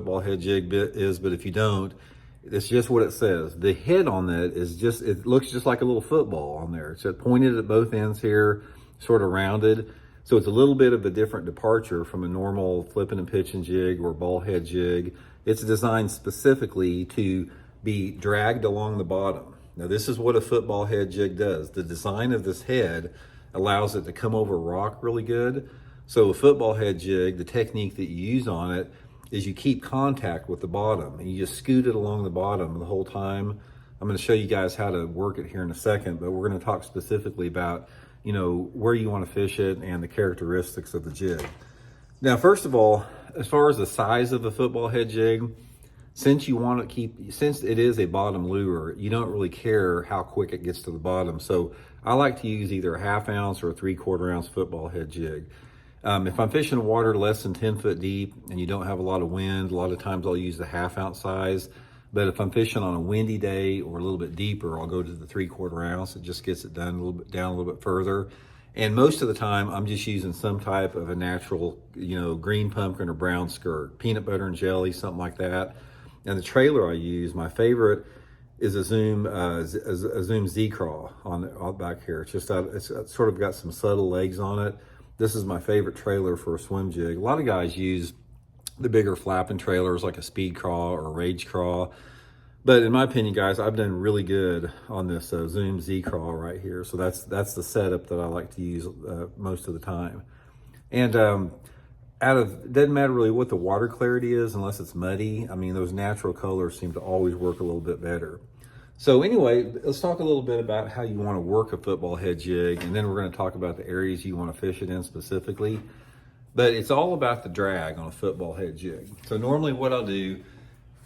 football head jig is, but if you don't, it's just what it says. The head on that is just, it looks just like a little football on there. It's pointed at both ends here, sort of rounded. So it's a little bit of a different departure from a normal flipping and pitching jig or ball head jig. It's designed specifically to be dragged along the bottom. Now this is what a football head jig does. The design of this head allows it to come over rock really good. So a football head jig, the technique that you use on it is you keep contact with the bottom and you just scoot it along the bottom the whole time. I'm going to show you guys how to work it here in a second, but we're going to talk specifically about, you know, where you want to fish it and the characteristics of the jig. Now, first of all, as far as the size of the football head jig, since it is a bottom lure, you don't really care how quick it gets to the bottom. So I like to use either a 1/2 ounce or a 3/4 ounce football head jig. If I'm fishing water less than 10 foot deep and you don't have a lot of wind, a lot of times I'll use the 1/2 ounce size. But if I'm fishing on a windy day or a little bit deeper, I'll go to the 3/4 ounce. It just gets it done a little bit down a little bit further. And most of the time, I'm just using some type of a natural, you know, green pumpkin or brown skirt, peanut butter and jelly, something like that. And the trailer I use, my favorite is a Zoom Z-Craw on back here. It's sort of got some subtle legs on it. This is my favorite trailer for a swim jig. A lot of guys use the bigger flapping trailers like a Speed Craw or a Rage Craw. But in my opinion, guys, I've done really good on this Zoom Z-Craw right here. So that's the setup that I like to use most of the time. And it doesn't matter really what the water clarity is unless it's muddy. I mean, those natural colors seem to always work a little bit better. So anyway, let's talk a little bit about how you want to work a football head jig, and then we're going to talk about the areas you want to fish it in specifically. But it's all about the drag on a football head jig. So normally what I'll do,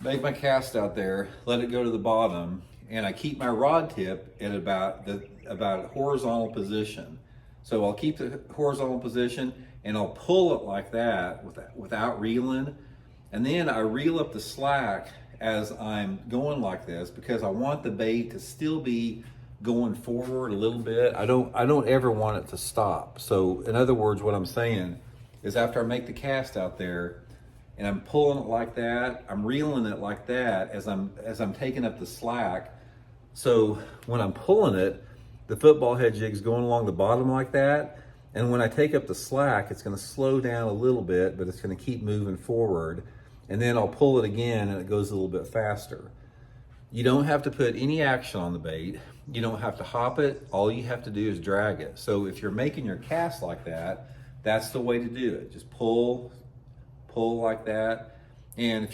make my cast out there, let it go to the bottom, and I keep my rod tip at about horizontal position. So I'll keep the horizontal position and I'll pull it like that without reeling. And then I reel up the slack as I'm going like this because I want the bait to still be going forward a little bit. I don't ever want it to stop. So in other words, what I'm saying is after I make the cast out there and I'm pulling it like that, I'm reeling it like that as I'm taking up the slack. So when I'm pulling it, the football head jig's going along the bottom like that. And when I take up the slack, it's going to slow down a little bit, but it's going to keep moving forward. And then I'll pull it again and it goes a little bit faster. You don't have to put any action on the bait. You don't have to hop it. All you have to do is drag it. So if you're making your cast like that, that's the way to do it. Just pull like that. And if